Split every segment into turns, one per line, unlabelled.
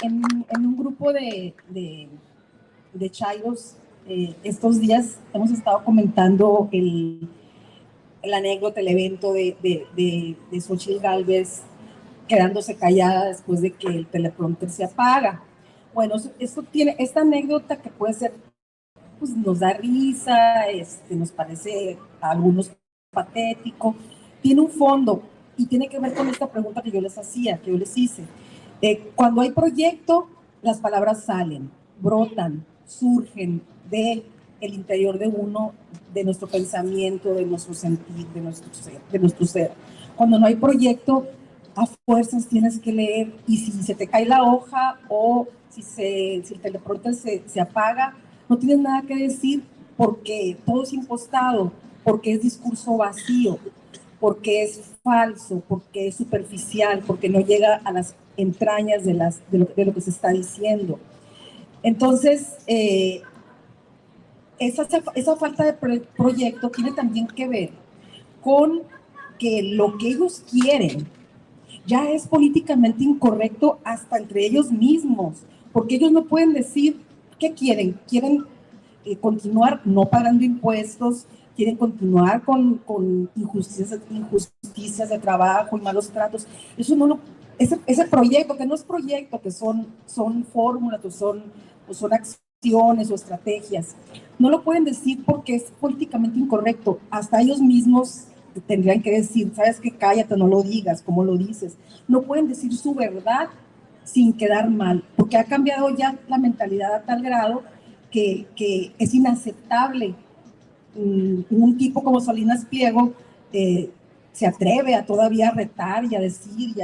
en un grupo de chairos, estos días hemos estado comentando la anécdota, el evento de Xóchitl Gálvez quedándose callada después de que el teleprompter se apaga. Bueno, esto tiene esta anécdota que puede ser, pues nos da risa, nos parece a algunos patético, tiene un fondo y tiene que ver con esta pregunta que yo les hacía, que yo les hice. Cuando hay proyecto, las palabras salen, brotan, surgen del interior de uno, de nuestro pensamiento, de nuestro sentir, de nuestro ser. Cuando no hay proyecto, a fuerzas tienes que leer, y si se te cae la hoja o si el teleprompter se apaga, no tienes nada que decir porque todo es impostado, porque es discurso vacío, porque es falso, porque es superficial, porque no llega a las entrañas de lo que se está diciendo. Entonces, esa falta de proyecto tiene también que ver con que lo que ellos quieren ya es políticamente incorrecto hasta entre ellos mismos, porque ellos no pueden decir qué quieren. Quieren continuar no pagando impuestos, quieren continuar con injusticias de trabajo y malos tratos. Eso no ese proyecto, que no es proyecto, que son fórmulas o son acciones o estrategias, no lo pueden decir porque es políticamente incorrecto. Hasta ellos mismos tendrían que decir, sabes qué, cállate, no lo digas, ¿cómo lo dices? No pueden decir su verdad sin quedar mal, porque ha cambiado ya la mentalidad a tal grado que es inaceptable. Un tipo como Salinas Pliego se atreve a todavía retar y a decir y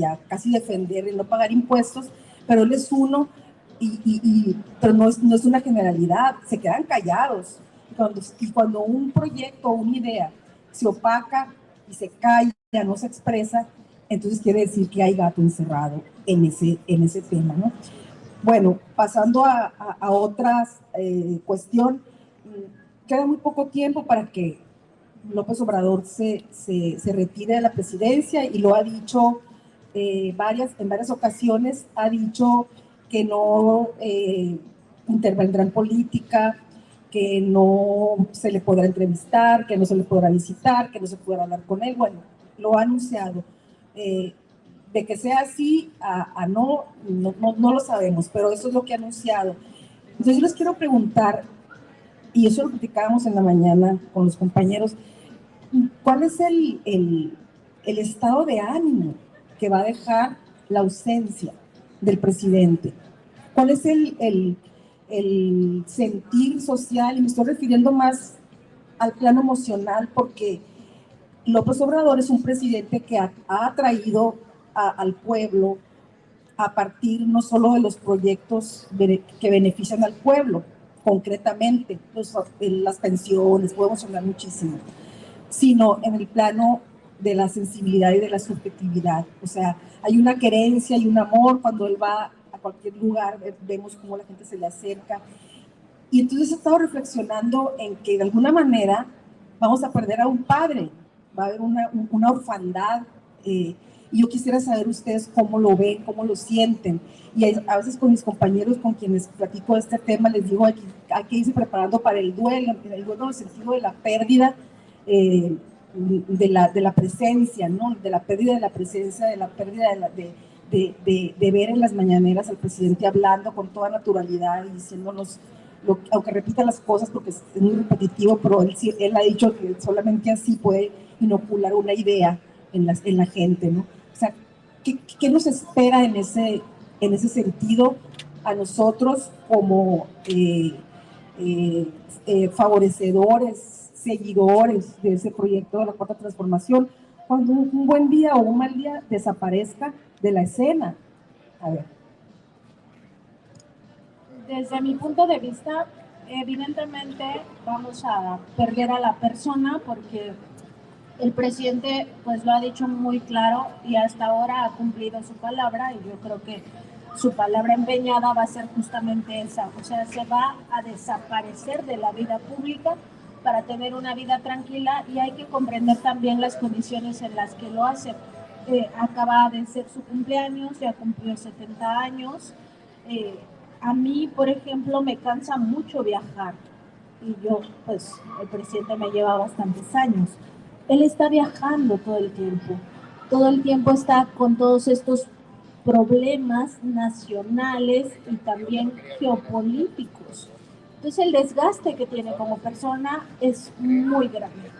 a casi defender el no pagar impuestos, pero él es uno, pero no es una generalidad, se quedan callados. Y cuando un proyecto o una idea se opaca y se calla, no se expresa, entonces quiere decir que hay gato encerrado en ese tema, ¿no? Bueno, pasando a otras cuestión, queda muy poco tiempo para que López Obrador se retire de la presidencia, y lo ha dicho en varias ocasiones, ha dicho que no intervendrá en política, que no se le podrá entrevistar, que no se le podrá visitar, que no se podrá hablar con él. Bueno, lo ha anunciado. De que sea así a no lo sabemos, pero eso es lo que ha anunciado. Entonces yo les quiero preguntar, y eso lo platicábamos en la mañana con los compañeros, ¿cuál es el estado de ánimo que va a dejar la ausencia del presidente? ¿Cuál es el sentir social? Y me estoy refiriendo más al plano emocional, porque López Obrador es un presidente que ha atraído al pueblo a partir no solo de los proyectos que benefician al pueblo, concretamente, las pensiones, podemos hablar muchísimo, sino en el plano de la sensibilidad y de la subjetividad. O sea, hay una querencia y un amor cuando él va a cualquier lugar, vemos cómo la gente se le acerca. Y entonces he estado reflexionando en que de alguna manera vamos a perder a un padre, va a haber una orfandad, y yo quisiera saber ustedes cómo lo ven, cómo lo sienten. Y a veces con mis compañeros con quienes platico de este tema les digo, hay que irse preparando para el duelo en el sentido de la pérdida, de la presencia, ¿no? De la pérdida de la presencia, de la pérdida de ver en las mañaneras al presidente hablando con toda naturalidad y diciéndonos, aunque repita las cosas porque es muy repetitivo, pero él ha dicho que solamente así puede inocular una idea en la gente, ¿no? O sea, ¿qué nos espera en ese sentido a nosotros como favorecedores, seguidores de ese proyecto de la Cuarta Transformación, cuando un buen día o un mal día desaparezca de la escena? A ver.
Desde mi punto de vista, evidentemente vamos a perder a la persona, porque el presidente pues lo ha dicho muy claro y hasta ahora ha cumplido su palabra, y yo creo que su palabra empeñada va a ser justamente esa. O sea, se va a desaparecer de la vida pública para tener una vida tranquila, y hay que comprender también las condiciones en las que lo hace. acaba de ser su cumpleaños, ya cumplió 70 años. A mí, por ejemplo, me cansa mucho viajar y yo, pues, el presidente me lleva bastantes años. Él está viajando todo el tiempo está con todos estos problemas nacionales y también geopolíticos. Entonces el desgaste que tiene como persona es muy grande.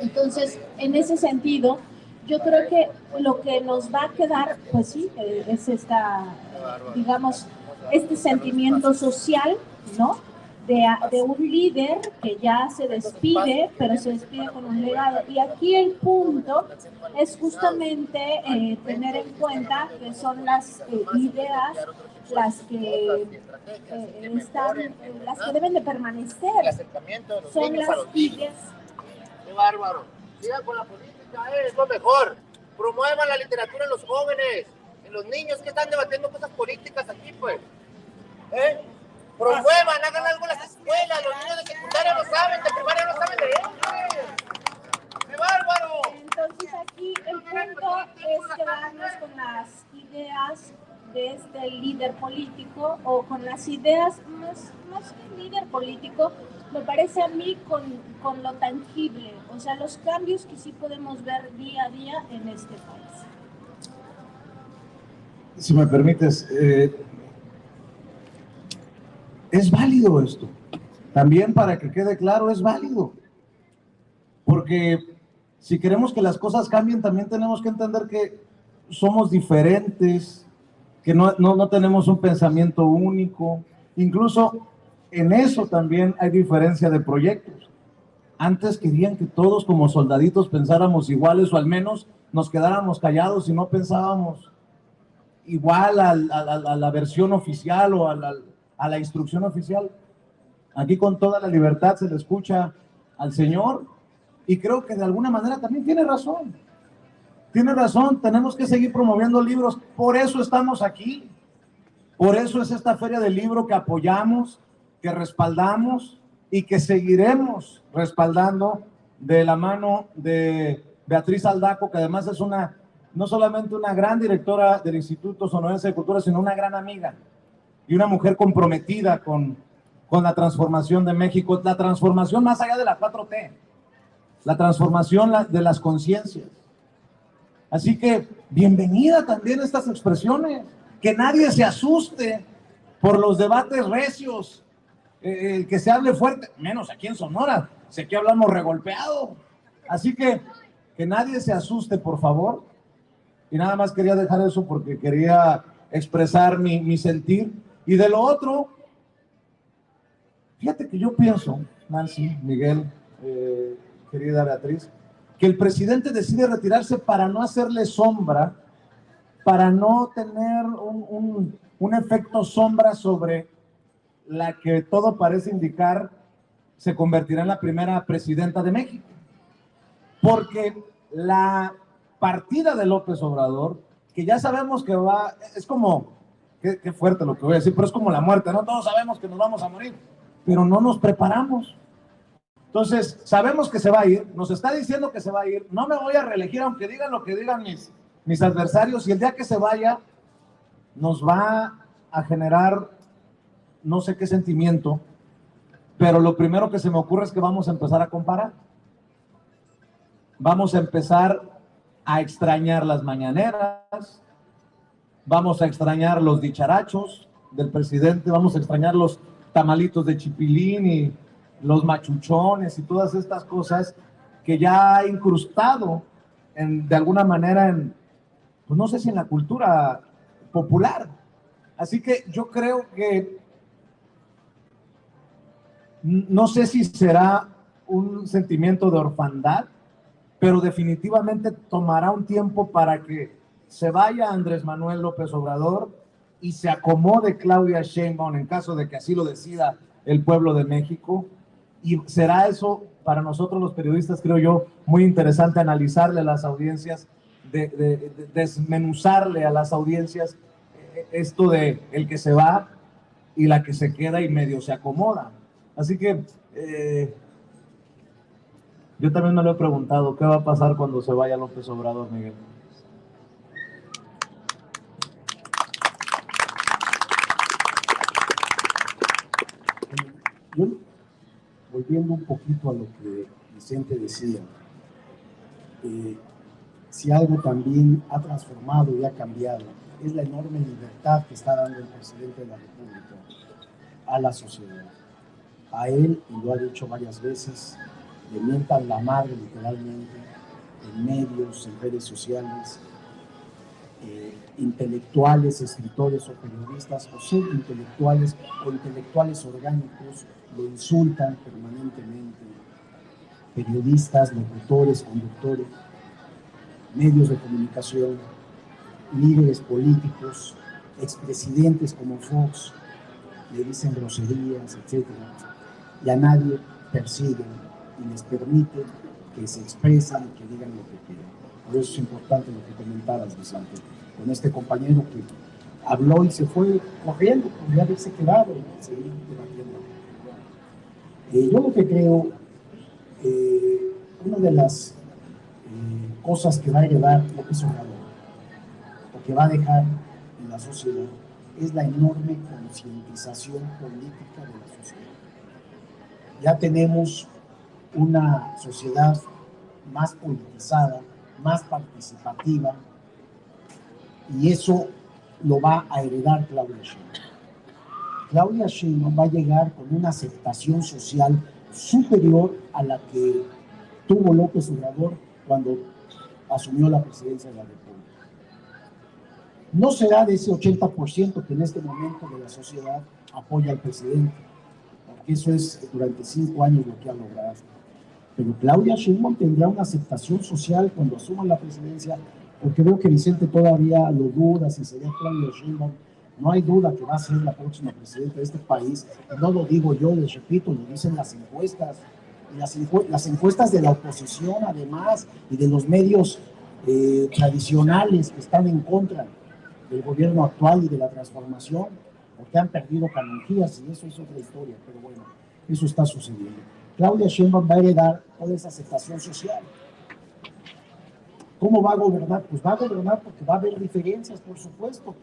Entonces, en ese sentido, yo creo que lo que nos va a quedar, pues sí, es digamos, este sentimiento social, ¿no? De un líder que ya se despide, pero se despide con un legado. Y aquí el punto es justamente tener en cuenta que son las ideas las que deben de permanecer. Son las ideas.
¡Qué bárbaro! Sigan con la política, es lo mejor. Promuevan la literatura en los jóvenes, en los niños que están debatiendo cosas políticas aquí, pues. Promuevan, hagan algo en las escuelas. Los niños de secundaria no saben, de primaria no saben leer. ¡Qué bárbaro!
Entonces aquí el punto es quedarnos con las ideas de este líder político o con las ideas más que líder político, me parece a mí con lo tangible, o sea, los cambios que sí podemos ver día a día en este país.
Si me permites, es válido esto. También para que quede claro, es válido. Porque si queremos que las cosas cambien, también tenemos que entender que somos diferentes, que no tenemos un pensamiento único. Incluso en eso también hay diferencia de proyectos. Antes querían que todos como soldaditos pensáramos iguales o al menos nos quedáramos callados y no pensábamos igual a la versión oficial o a la instrucción oficial. Aquí con toda la libertad se le escucha al Señor y creo que de alguna manera también tiene razón. Tiene razón, tenemos que seguir promoviendo libros, por eso estamos aquí. Por eso es esta feria del libro que apoyamos, que respaldamos y que seguiremos respaldando de la mano de Beatriz Aldaco, que además es no solamente una gran directora del Instituto Sonorense de Cultura, sino una gran amiga y una mujer comprometida con la transformación de México, la transformación más allá de la 4T, la transformación de las conciencias. Así que bienvenida también a estas expresiones, que nadie se asuste por los debates recios, el que se hable fuerte, menos aquí en Sonora, sé que hablamos regolpeado. Así que nadie se asuste, por favor. Y nada más quería dejar eso porque quería expresar mi sentir. Y de lo otro, fíjate que yo pienso, Nancy, Miguel, querida Beatriz, que el presidente decide retirarse para no hacerle sombra, para no tener un efecto sombra sobre la que todo parece indicar se convertirá en la primera presidenta de México. Porque la partida de López Obrador, que ya sabemos que es como, qué fuerte lo que voy a decir, pero es como la muerte, ¿no? Todos sabemos que nos vamos a morir, pero no nos preparamos. Entonces, sabemos que se va a ir, nos está diciendo que se va a ir, no me voy a reelegir aunque digan lo que digan mis adversarios, y el día que se vaya nos va a generar no sé qué sentimiento, pero lo primero que se me ocurre es que vamos a empezar a comparar. Vamos a empezar a extrañar las mañaneras, vamos a extrañar los dicharachos del presidente, vamos a extrañar los tamalitos de chipilín y los machuchones y todas estas cosas que ya ha incrustado de alguna manera pues no sé si en la cultura popular. Así que yo creo que no sé si será un sentimiento de orfandad, pero definitivamente tomará un tiempo para que se vaya Andrés Manuel López Obrador y se acomode Claudia Sheinbaum en caso de que así lo decida el pueblo de México. Y será eso para nosotros los periodistas, creo yo, muy interesante analizarle a las audiencias, desmenuzarle a las audiencias esto de el que se va y la que se queda y medio se acomoda. Así que yo también me lo he preguntado, ¿qué va a pasar cuando se vaya López Obrador, Miguel?
Yo, volviendo un poquito a lo que Vicente decía, si algo también ha transformado y ha cambiado, es la enorme libertad que está dando el presidente de la República a la sociedad. A él, y lo ha dicho varias veces, le mientan la madre literalmente, en medios, en redes sociales, intelectuales, escritores o periodistas, o pseudointelectuales o intelectuales orgánicos, lo insultan permanentemente, periodistas, locutores, conductores, medios de comunicación, líderes políticos, expresidentes como Fox, le dicen groserías, etc. Y a nadie persiguen y les permiten que se expresen y que digan lo que quieran. Por eso es importante lo que comentabas, Vicente, con este compañero que habló y se fue corriendo, podría haberse quedado y seguir debatiendo. Yo lo que creo, una de las cosas que va a heredar López Obrador, o que va a dejar en la sociedad, es la enorme concientización política de la sociedad. Ya tenemos una sociedad más politizada, más participativa, y eso lo va a heredar Claudia Sheinbaum. Claudia Sheinbaum va a llegar con una aceptación social superior a la que tuvo López Obrador cuando asumió la presidencia de la República. No será de ese 80% que en este momento de la sociedad apoya al presidente, porque eso es durante 5 años lo que ha logrado. Pero Claudia Sheinbaum tendrá una aceptación social cuando asuma la presidencia, porque veo que Vicente todavía lo duda si sería Claudia Sheinbaum. No hay duda que va a ser la próxima presidenta de este país. No lo digo yo, les repito, lo dicen las encuestas. Y las encuestas de la oposición, además, y de los medios tradicionales que están en contra del gobierno actual y de la transformación, porque han perdido canonjías, y eso es otra historia, pero bueno, eso está sucediendo. Claudia Sheinbaum va a heredar toda esa aceptación social. ¿Cómo va a gobernar? Pues va a gobernar porque va a haber diferencias, por supuesto,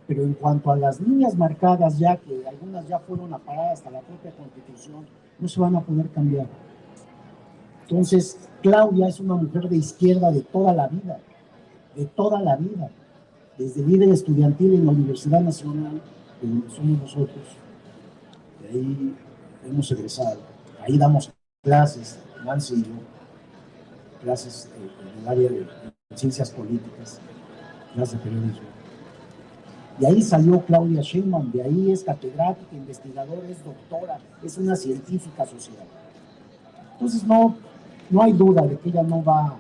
pero en cuanto a las líneas marcadas ya, que algunas ya fueron a parar hasta la propia Constitución, no se van a poder cambiar. Entonces, Claudia es una mujer de izquierda de toda la vida, desde líder estudiantil en la Universidad Nacional, de donde somos nosotros, de ahí hemos egresado, ahí damos clases, Nancy y yo, clases en el área de ciencias políticas, clases de periodismo. Y ahí salió Claudia Sheinbaum, de ahí es catedrática, investigadora, es doctora, es una científica social. Entonces no hay duda de que ella no va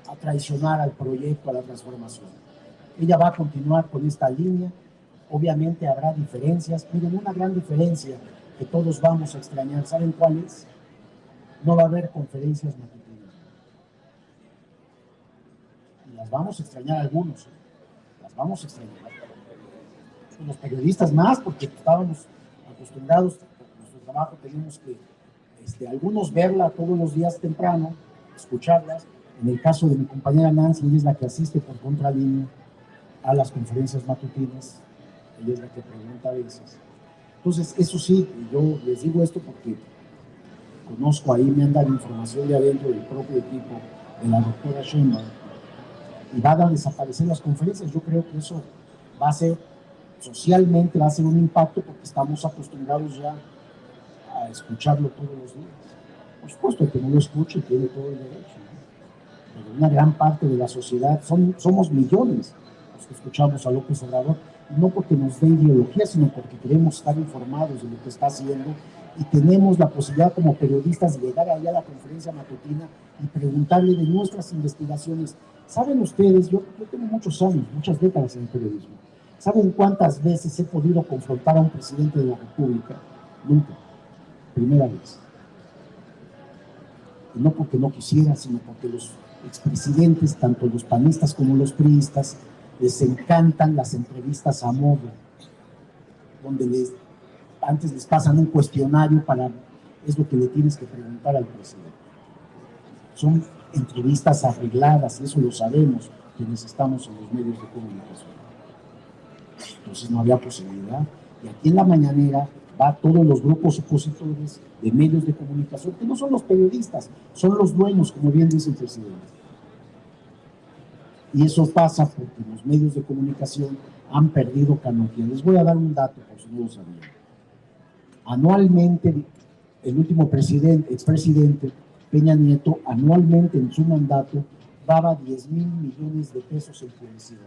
a traicionar al proyecto, a la transformación. Ella va a continuar con esta línea. Obviamente habrá diferencias. Miren, una gran diferencia que todos vamos a extrañar, ¿saben cuál es? No va a haber conferencias matutinas. Y las vamos a extrañar algunos, ¿eh? Las vamos a extrañar. Los periodistas más, porque estábamos acostumbrados, por nuestro trabajo tenemos que algunos verla todos los días temprano, escucharlas. En el caso de mi compañera Nancy, ella es la que asiste por contralínea a las conferencias matutinas, ella es la que pregunta a veces. Entonces, eso sí, yo les digo esto porque conozco ahí, me han dado información de adentro del propio equipo de la doctora Sheinbaum, y van a desaparecer las conferencias. Yo creo que eso va a ser, socialmente va a ser un impacto, porque estamos acostumbrados ya a escucharlo todos los días. Por supuesto, el que no lo escuche tiene todo el derecho, ¿no? Pero una gran parte de la sociedad, somos millones los que escuchamos a López Obrador, no porque nos dé ideología, sino porque queremos estar informados de lo que está haciendo, y tenemos la posibilidad como periodistas de llegar allá a la conferencia matutina y preguntarle de nuestras investigaciones. ¿Saben ustedes? Yo tengo muchos años, muchas décadas en el periodismo. ¿Saben cuántas veces he podido confrontar a un presidente de la República? Nunca. Primera vez. Y no porque no quisiera, sino porque los expresidentes, tanto los panistas como los priistas, les encantan las entrevistas a modo, donde antes les pasan un cuestionario es lo que le tienes que preguntar al presidente. Son entrevistas arregladas, y eso lo sabemos quienes estamos en los medios de comunicación. Entonces no había posibilidad. Y aquí en la mañanera va todos los grupos opositores de medios de comunicación, que no son los periodistas, son los dueños, como bien dice el presidente. Y eso pasa porque los medios de comunicación han perdido canopia. Les voy a dar un dato, por si no lo sabían. Anualmente, el último expresidente Peña Nieto, anualmente en su mandato, daba 10,000 millones de pesos en publicidad.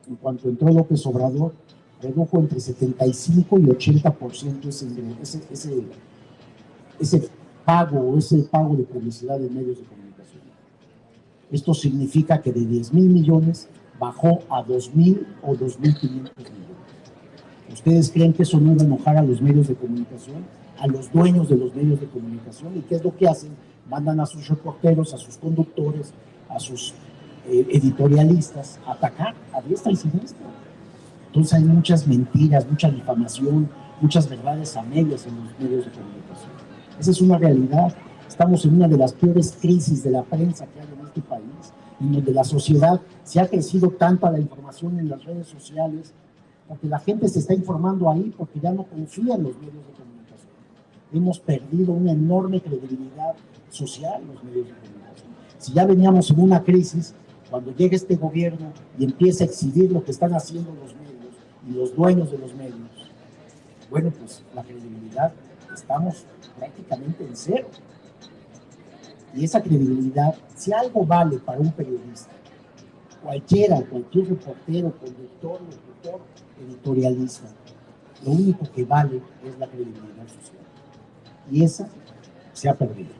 En cuanto entró López Obrador, redujo entre 75 y 80% ese pago de publicidad en medios de comunicación. Esto significa que de 10,000 millones bajó a 2,000 o 2,500 millones. ¿Ustedes creen que eso no iba a enojar a los medios de comunicación, a los dueños de los medios de comunicación? ¿Y qué es lo que hacen? Mandan a sus reporteros, a sus conductores, a sus editorialistas a atacar a diestra y siniestra. Entonces hay muchas mentiras, mucha difamación, muchas verdades a medias en los medios de comunicación. Esa es una realidad. Estamos en una de las peores crisis de la prensa que hay en este país, en donde la sociedad se ha crecido tanto a la información en las redes sociales, porque la gente se está informando ahí porque ya no confía en los medios de comunicación. Hemos perdido una enorme credibilidad social en los medios de comunicación. Si ya veníamos en una crisis, cuando llega este gobierno y empieza a exhibir lo que están haciendo los medios y los dueños de los medios, bueno, pues la credibilidad estamos prácticamente en cero. Y esa credibilidad, si algo vale para un periodista, cualquier reportero, conductor, locutor, editorialista, lo único que vale es la credibilidad social. Y esa se ha perdido.